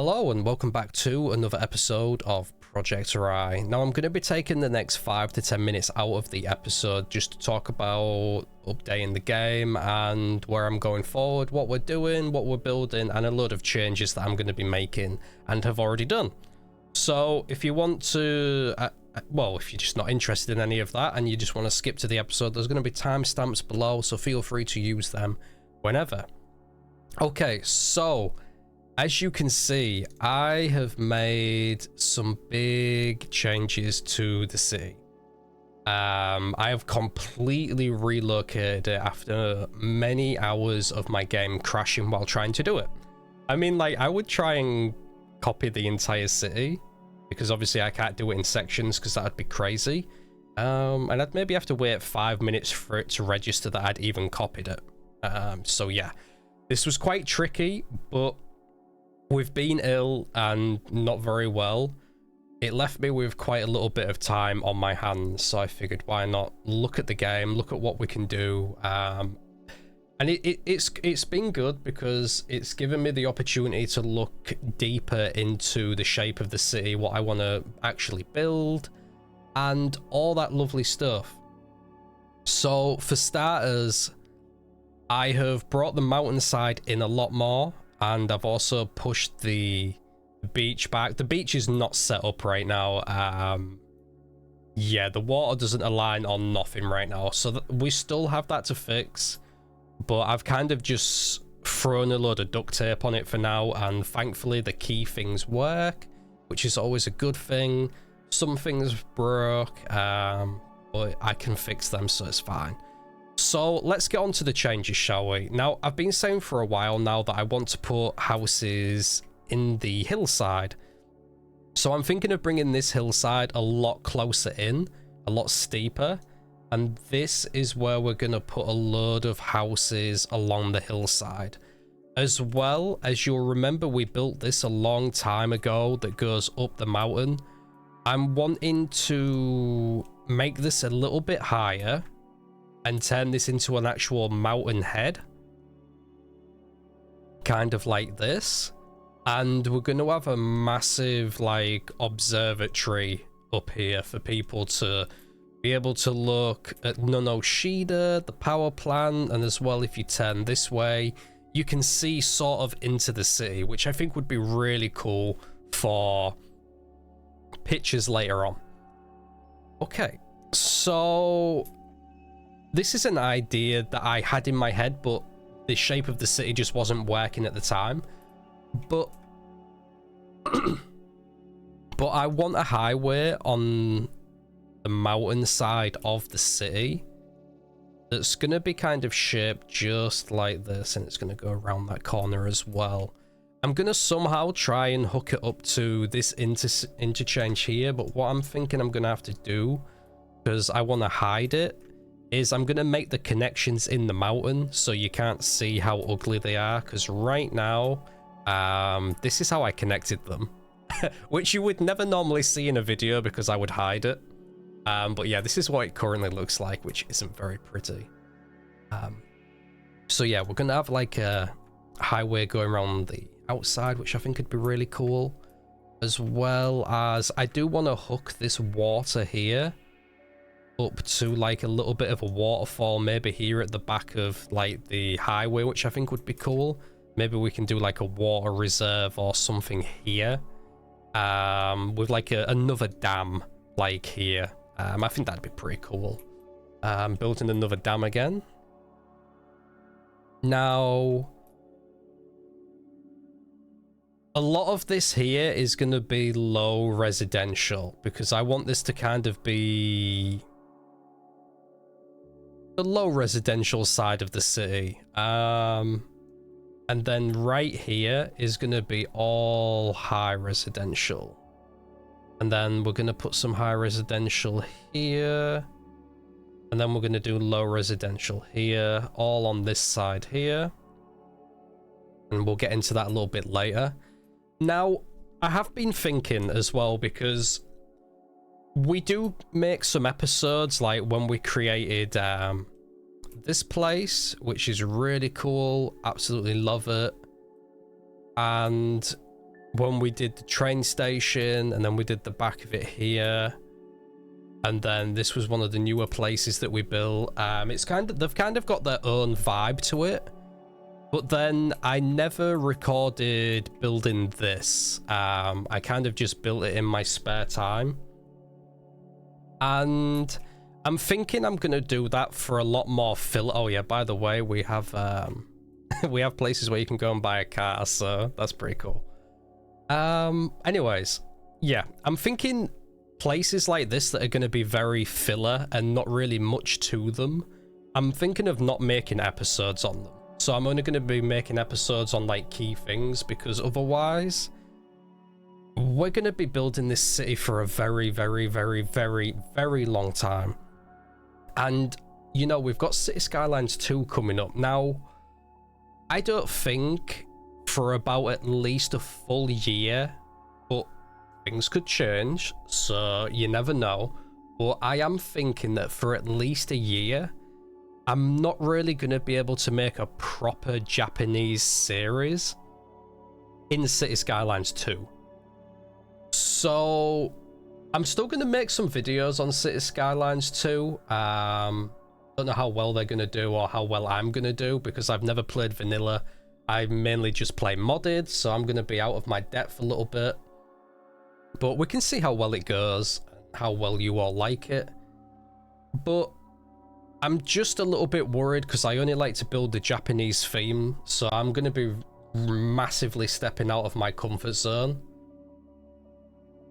Hello and welcome back to another episode of Project Oarai. Now I'm going to be taking the next 5 to 10 minutes out of the episode just to talk about updating the game and where I'm going forward, what we're doing, what we're building, and a load of changes that I'm going to be making and have already done. So if you want to, well, if you're just not interested in any of that and you just want to skip to the episode, there's going to be timestamps below, so feel free to use them whenever. Okay, so as you can see, I have made some big changes to the city. I have completely relocated it after many hours of my game crashing while trying to do it. I mean, like, I would try and copy the entire city, because obviously I can't do it in sections because that would be crazy. And I'd maybe have to wait 5 minutes for it to register that I'd even copied it. So yeah, this was quite tricky, but with being ill and not very well, it left me with quite a little bit of time on my hands, so I figured why not look at the game, look at what we can do. And it's been good because it's given me the opportunity to look deeper into the shape of the city, what I want to actually build, and all that lovely stuff. So for starters, I have brought the mountainside in a lot more, and I've also pushed the beach back. The beach is not set up right now. Yeah, the water doesn't align on nothing right now, so we still have that to fix, but I've kind of just thrown a load of duct tape on it for now, and thankfully the key things work, which is always a good thing. Some things broke, but I can fix them, so it's fine. So let's get on to the changes, shall we? Now, I've been saying for a while now that I want to put houses in the hillside. So I'm thinking of bringing this hillside a lot closer in, a lot steeper. And this is where we're going to put a load of houses along the hillside. As well as you'll remember, we built this a long time ago that goes up the mountain. I'm wanting to make this a little bit higher and turn this into an actual mountain head, kind of like this. And we're going to have a massive like observatory up here for people to be able to look at Nonoshida, the power plant, and as well, if you turn this way, you can see sort of into the city, which I think would be really cool for pictures later on. Okay, so this is an idea that I had in my head, but the shape of the city just wasn't working at the time. But I want a highway on the mountain side of the city that's going to be kind of shaped just like this, and it's going to go around that corner as well. I'm going to somehow try and hook it up to this interchange here, but what I'm thinking I'm going to have to do, because I want to hide it, is I'm going to make the connections in the mountain so you can't see how ugly they are, because right now, this is how I connected them, which you would never normally see in a video because I would hide it. But yeah, this is what it currently looks like, which isn't very pretty. So yeah, we're going to have like a highway going around the outside, which I think would be really cool. As well as I do want to hook this water here up to like a little bit of a waterfall, maybe here at the back of like the highway, which I think would be cool. Maybe we can do like a water reserve or something here, with like another dam like here. I think that'd be pretty cool. Building another dam again. Now, a lot of this here is going to be low residential, because I want this to kind of be the low residential side of the city. And then right here is going to be all high residential. And then we're going to put some high residential here. And then we're going to do low residential here, all on this side here. And we'll get into that a little bit later. Now, I have been thinking as well, because we do make some episodes like when we created this place, which is really cool. Absolutely love it. And when we did the train station, and then we did the back of it here. And then this was one of the newer places that we built. It's they've kind of got their own vibe to it. But then I never recorded building this. I kind of just built it in my spare time. And I'm thinking I'm gonna do that for a lot more fill. Oh yeah, by the way, we have we have places where you can go and buy a car, so that's pretty cool. Anyways, yeah, I'm thinking places like this that are going to be very filler and not really much to them, I'm thinking of not making episodes on them. So I'm only going to be making episodes on like key things, because otherwise we're going to be building this city for a very, very, very, very, very long time. And, you know, we've got City Skylines 2 coming up. Now, I don't think for about at least a full year, but things could change, so you never know. But I am thinking that for at least a year, I'm not really going to be able to make a proper Japanese series in City Skylines 2. So I'm still going to make some videos on City Skylines 2. Don't know how well they're going to do or how well I'm going to do, because I've never played vanilla. I mainly just play modded, so I'm going to be out of my depth a little bit. But we can see how well it goes, how well you all like it. But I'm just a little bit worried because I only like to build the Japanese theme, so I'm going to be massively stepping out of my comfort zone.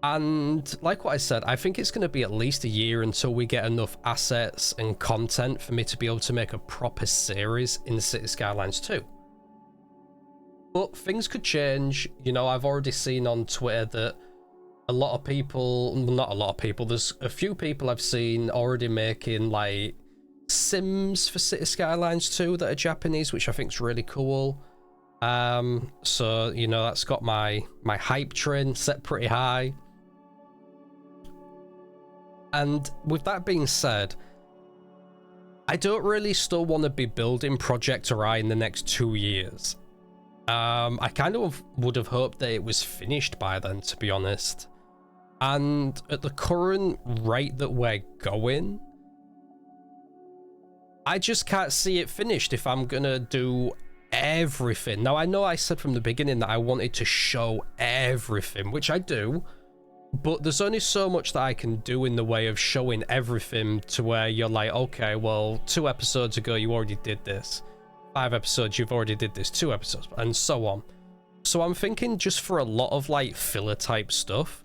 And like what I said, I think it's going to be at least a year until we get enough assets and content for me to be able to make a proper series in City Skylines 2. But things could change. You know, I've already seen on Twitter that a lot of people, not a lot of people, there's a few people I've seen already making like sims for City Skylines 2 that are Japanese, which I think is really cool. So, you know, that's got my hype train set pretty high. And with that being said, I don't really still want to be building Project Oarai in the next 2 years. I kind of would have hoped that it was finished by then, to be honest. And at the current rate that we're going, I just can't see it finished if I'm gonna do everything. Now, I know I said from the beginning that I wanted to show everything, which I do, but there's only so much that I can do in the way of showing everything to where you're like, okay, well, 2 episodes ago you already did this, 5 episodes you've already did this, 2 episodes, and so on. So I'm thinking just for a lot of like filler type stuff,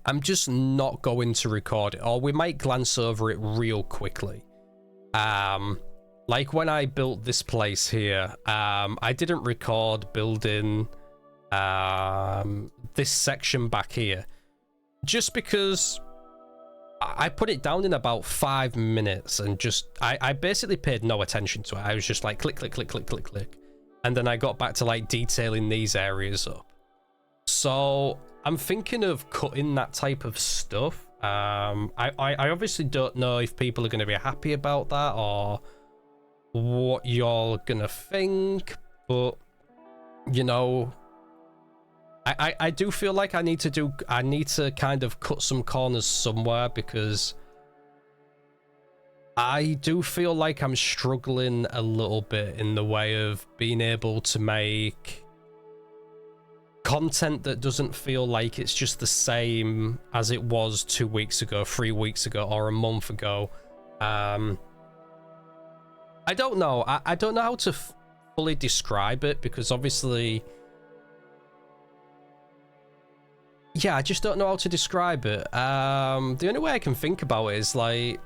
I'm just not going to record it, or we might glance over it real quickly. Like when I built this place here, I didn't record building this section back here, just because I put it down in about 5 minutes and just, I basically paid no attention to it. I was just like click, click, click, click, click, click. And then I got back to like detailing these areas up. So I'm thinking of cutting that type of stuff. I obviously don't know if people are going to be happy about that or what you're gonna think, but you know, I do feel like I need to kind of cut some corners somewhere, because I do feel like I'm struggling a little bit in the way of being able to make content that doesn't feel like it's just the same as it was 2 weeks ago, 3 weeks ago, or a month ago. I don't know. I don't know how to fully describe it, because obviously, yeah, I just don't know how to describe it. The only way I can think about it is like,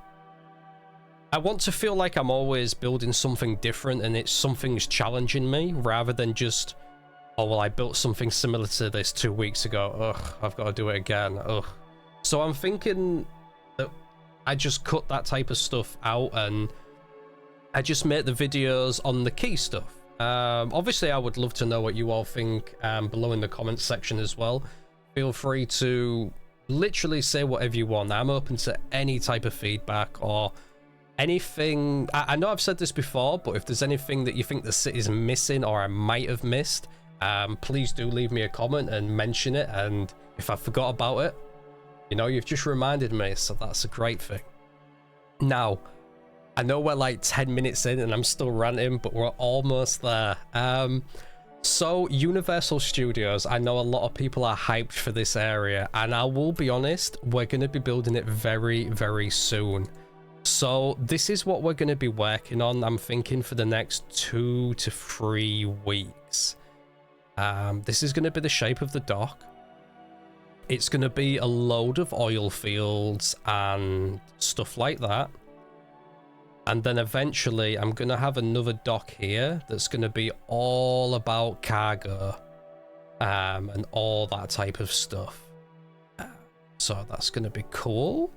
I want to feel like I'm always building something different and something's challenging me, rather than just, oh, well, I built something similar to this 2 weeks ago. Ugh, I've got to do it again. Ugh. So I'm thinking that I just cut that type of stuff out and I just make the videos on the key stuff. Obviously, I would love to know what you all think below in the comments section as well. Feel free to literally say whatever you want. I'm open to any type of feedback or anything. I know I've said this before, but if there's anything that you think the city's missing or I might have missed, please do leave me a comment and mention it, and if I forgot about it, you know, you've just reminded me, so that's a great thing. Now, I know we're like 10 minutes in and I'm still ranting, but we're almost there. So Universal Studios, I know a lot of people are hyped for this area, and I will be honest, we're going to be building it very, very soon. So this is what we're going to be working on, I'm thinking, for the next 2 to 3 weeks. This is going to be the shape of the dock. It's going to be a load of oil fields and stuff like that. And then eventually I'm going to have another dock here that's going to be all about cargo and all that type of stuff. So that's going to be cool.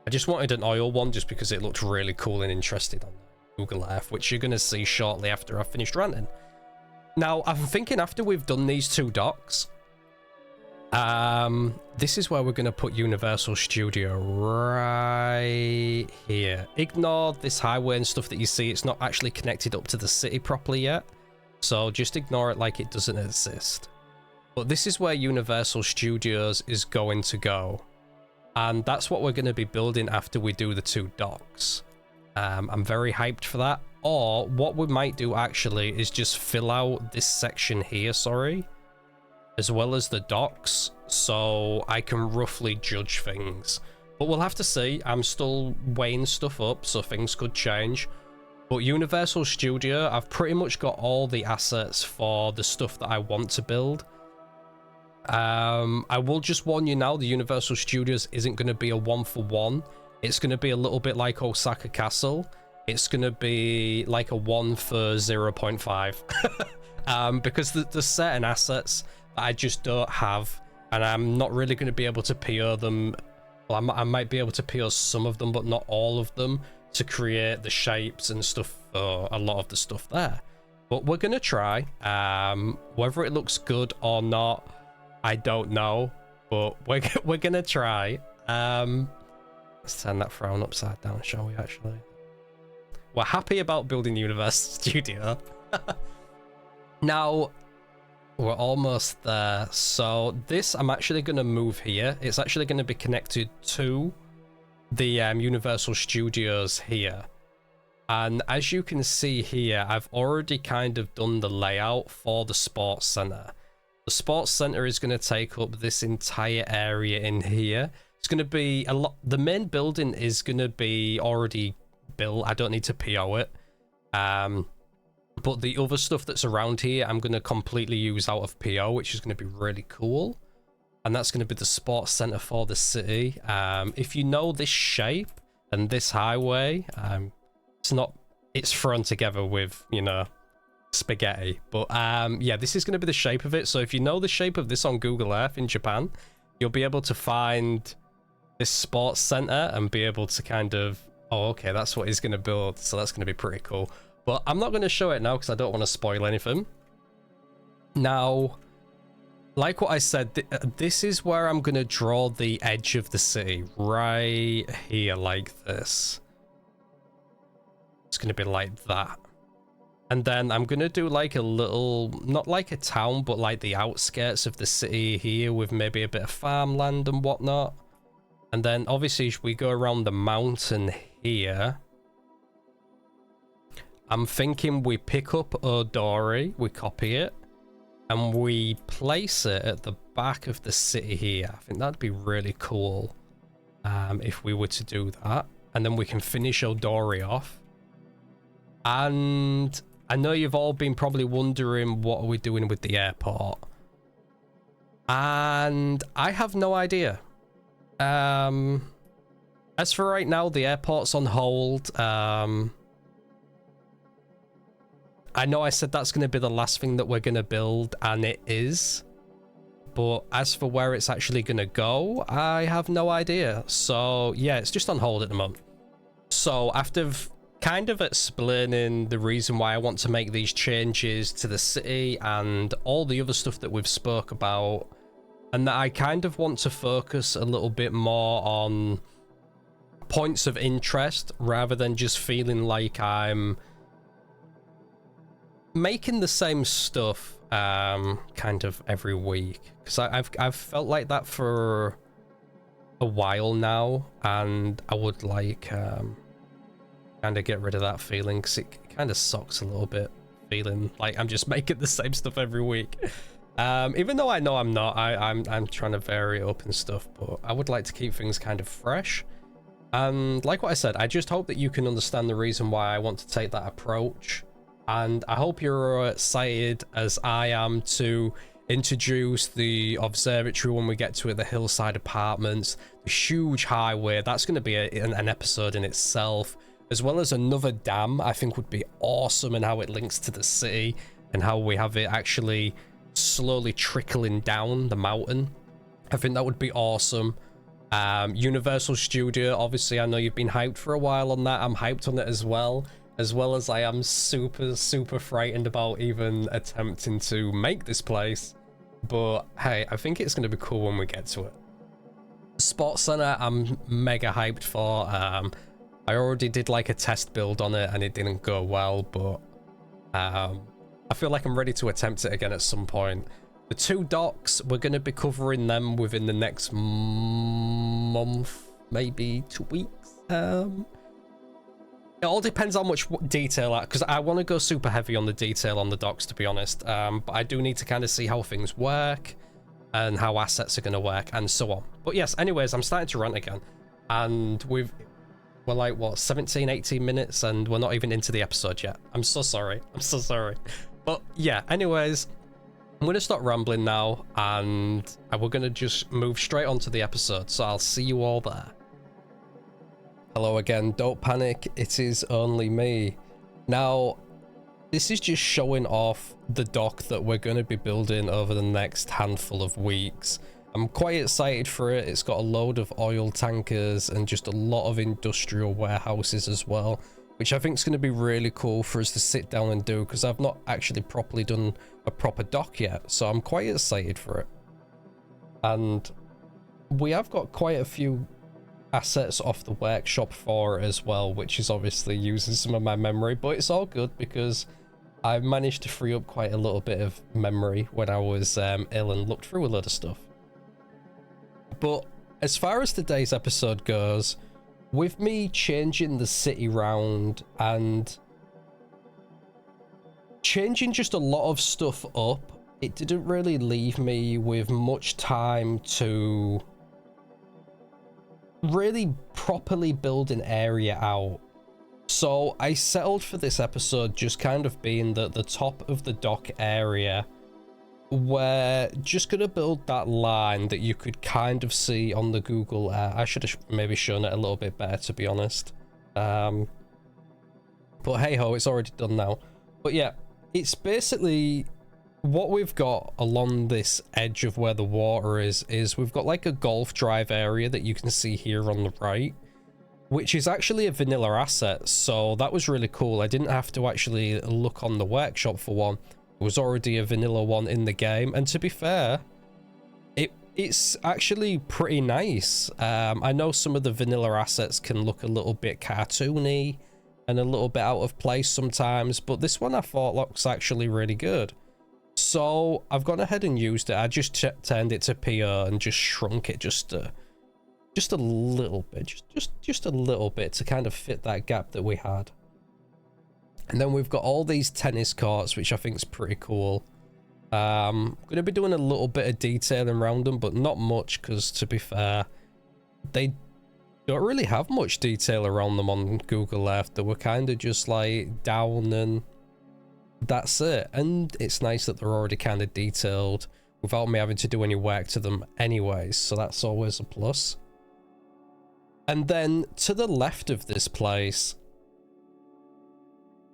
I just wanted an oil one just because it looked really cool and interesting on Google Earth, which you're going to see shortly after I've finished ranting. Now, I'm thinking after we've done these 2 docks, this is where we're going to put Universal Studio, right here. Ignore this highway and stuff that you see. It's not actually connected up to the city properly yet, so just ignore it like it doesn't exist. But this is where Universal Studios is going to go, and that's what we're going to be building after we do the 2 docks. I'm very hyped for that. Or what we might do actually is just fill out this section here, as well as the docks, so I can roughly judge things. But we'll have to see. I'm still weighing stuff up, so things could change. But Universal Studio, I've pretty much got all the assets for the stuff that I want to build. I will just warn you now, the Universal Studios isn't going to be a 1-for-1. It's going to be a little bit like Osaka Castle. It's going to be like a 1 for 0.5. Because there's certain assets I just don't have, and I'm not really going to be able to PO them. Well, I might be able to PO some of them, but not all of them, to create the shapes and stuff for a lot of the stuff there. But we're going to try. Whether it looks good or not, I don't know, but we're going to try. Let's turn that frown upside down, shall we, actually? We're happy about building Universal Studio. Now, we're almost there. So this, I'm actually going to move here. It's actually going to be connected to the Universal Studios here. And as you can see here, I've already kind of done the layout for the sports center. The sports center is going to take up this entire area in here. It's going to be a lot. The main building is going to be already built. I don't need to PO it. But the other stuff that's around here, I'm going to completely use out of PO, which is going to be really cool. And that's going to be the sports center for the city. If you know this shape and this highway, it's thrown together with, you know, spaghetti. But yeah, this is going to be the shape of it. So if you know the shape of this on Google Earth in Japan, you'll be able to find this sports center and be able to kind of, oh, okay, that's what he's going to build. So that's going to be pretty cool. But I'm not going to show it now because I don't want to spoil anything. Now, like what I said, this is where I'm going to draw the edge of the city. Right here, like this. It's going to be like that. And then I'm going to do like a little, not like a town, but like the outskirts of the city here with maybe a bit of farmland and whatnot. And then obviously as we go around the mountain here, I'm thinking we pick up Odori, we copy it, and we place it at the back of the city here. I think that'd be really cool if we were to do that. And then we can finish Odori off. And I know you've all been probably wondering what are we doing with the airport. And I have no idea. As for right now, the airport's on hold. I know I said that's going to be the last thing that we're going to build, and it is. But as for where it's actually going to go, I have no idea. So, yeah, it's just on hold at the moment. So, after kind of explaining the reason why I want to make these changes to the city and all the other stuff that we've spoke about, and that I kind of want to focus a little bit more on points of interest rather than just feeling like I'm making the same stuff kind of every week, because I've felt like that for a while now, and I would like kind of get rid of that feeling, because it kind of sucks a little bit, feeling like I'm just making the same stuff every week. Even though I know I'm not, I'm trying to vary it up and stuff, but I would like to keep things kind of fresh. And like what I said, I just hope that you can understand the reason why I want to take that approach. And I hope you're excited as I am to introduce the observatory when we get to it, the hillside apartments, the huge highway. That's going to be an episode in itself, as well as another dam I think would be awesome, and how it links to the city and how we have it actually slowly trickling down the mountain. I think that would be awesome. Universal Studio, obviously I know you've been hyped for a while on that. I'm hyped on it as well as I am super frightened about even attempting to make this place. But hey, I think it's going to be cool when we get to it. Sports Center, I'm mega hyped for. I already did like a test build on it and it didn't go well, but I feel like I'm ready to attempt it again at some point. The 2 docks, we're going to be covering them within the next month, maybe 2 weeks. It all depends how much detail, because I want to go super heavy on the detail on the docks, to be honest. But I do need to kind of see how things work and how assets are going to work and so on. But yes, anyways, I'm starting to rant again. And we're like, what, 17, 18 minutes, and we're not even into the episode yet. I'm so sorry. I'm so sorry. But yeah, anyways, I'm going to stop rambling now, and we're going to just move straight on to the episode. So I'll see you all there. Hello again, don't panic, it is only me. Now, this is just showing off the dock that we're going to be building over the next handful of weeks. I'm quite excited for it. It's got a load of oil tankers and just a lot of industrial warehouses as well, which I think is going to be really cool for us to sit down and do, because I've not actually properly done a proper dock yet, so I'm quite excited for it. And we have got quite a few assets off the workshop for it as well, which is obviously using some of my memory, but it's all good because I managed to free up quite a little bit of memory when I was ill and looked through a lot of stuff. But as far as today's episode goes, with me changing the city round and changing just a lot of stuff up, it didn't really leave me with much time to really properly build an area out. So I settled for this episode just kind of being the top of the dock area. We're just gonna build that line that you could kind of see on the Google Earth. I should have maybe shown it a little bit better, to be honest. But hey ho, it's already done now. But yeah, it's basically what we've got along this edge of where the water is we've got like a golf drive area that you can see here on the right, which is actually a vanilla asset. So that was really cool. I didn't have to actually look on the workshop for one. It was already a vanilla one in the game, and to be fair, it's actually pretty nice. I know some of the vanilla assets can look a little bit cartoony and a little bit out of place sometimes, but this one I thought looks actually really good. So I've gone ahead and used it. I just turned it to PO and just shrunk it just a little bit, just a little bit to kind of fit that gap that we had. And then we've got all these tennis courts, which I think is pretty cool. I'm going to be doing a little bit of detailing around them, but not much, because to be fair, they don't really have much detail around them on Google Earth. They were kind of just like down and that's it. And it's nice that they're already kind of detailed without me having to do any work to them anyways, so that's always a plus. And then to the left of this place,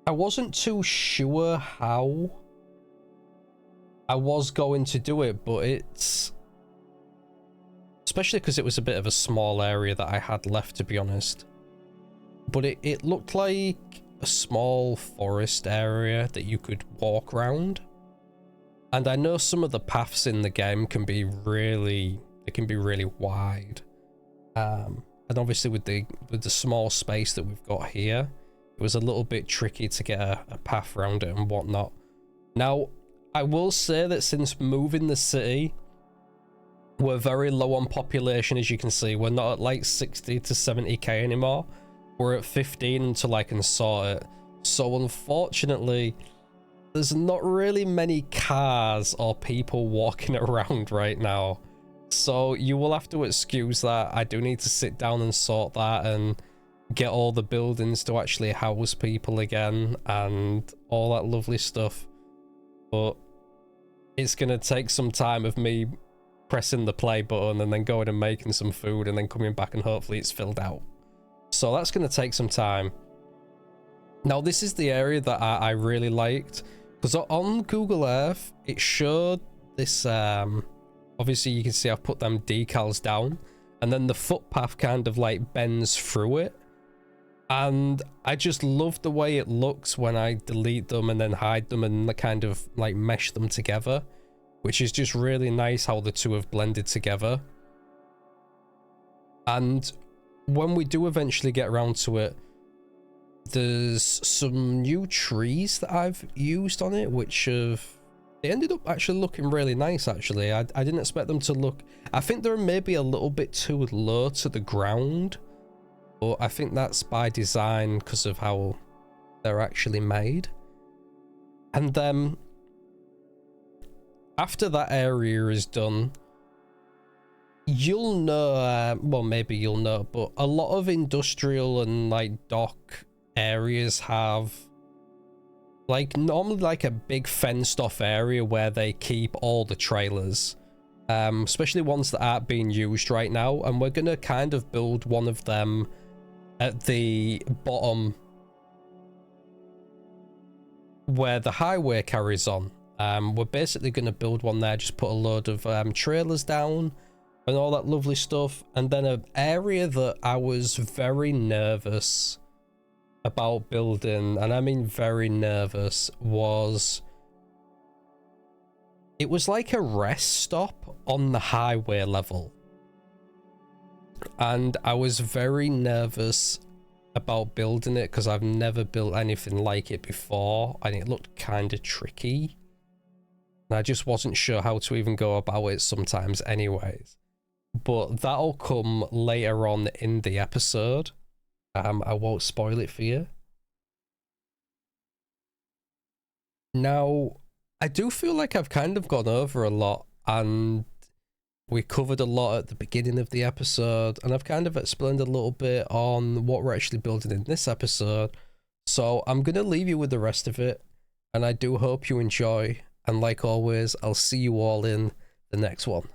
I wasn't too sure how I was going to do it, but it's, especially because it was a bit of a small area that I had left, to be honest, but it looked like a small forest area that you could walk around. And I know some of the paths in the game can be really wide, and obviously with the small space that we've got here, it was a little bit tricky to get a path around it and whatnot. Now, I will say that since moving the city, we're very low on population, as you can see. We're not at like 60 to 70k anymore. We're at 15 until I can sort it. So unfortunately, there's not really many cars or people walking around right now. So you will have to excuse that. I do need to sit down and sort that and get all the buildings to actually house people again and all that lovely stuff. But it's going to take some time of me pressing the play button and then going and making some food and then coming back and hopefully it's filled out. So that's going to take some time. Now this is the area that I really liked, because on Google Earth it showed this, obviously you can see I've put them decals down and then the footpath kind of like bends through it. And I just love the way it looks when I delete them and then hide them and kind of like mesh them together, which is just really nice how the two have blended together. And when we do eventually get around to it, there's some new trees that I've used on it, which have, they ended up actually looking really nice actually. I didn't expect them to look, I think they're maybe a little bit too low to the ground. But I think that's by design because of how they're actually made. And then after that area is done, you'll know, well, maybe you'll know, but a lot of industrial and like dock areas have like normally like a big fenced off area where they keep all the trailers. Especially ones that aren't being used right now. And we're going to kind of build one of them at the bottom where the highway carries on. We're basically going to build one there, just put a load of trailers down and all that lovely stuff. And then an area that I was very nervous about building, and I mean very nervous, was it was like a rest stop on the highway level. And I was very nervous about building it because I've never built anything like it before and it looked kind of tricky. And I just wasn't sure how to even go about it sometimes anyways. But that'll come later on in the episode. I won't spoil it for you. Now, I do feel like I've kind of gone over a lot and we covered a lot at the beginning of the episode, and I've kind of explained a little bit on what we're actually building in this episode. So I'm going to leave you with the rest of it, and I do hope you enjoy. And like always, I'll see you all in the next one.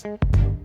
out.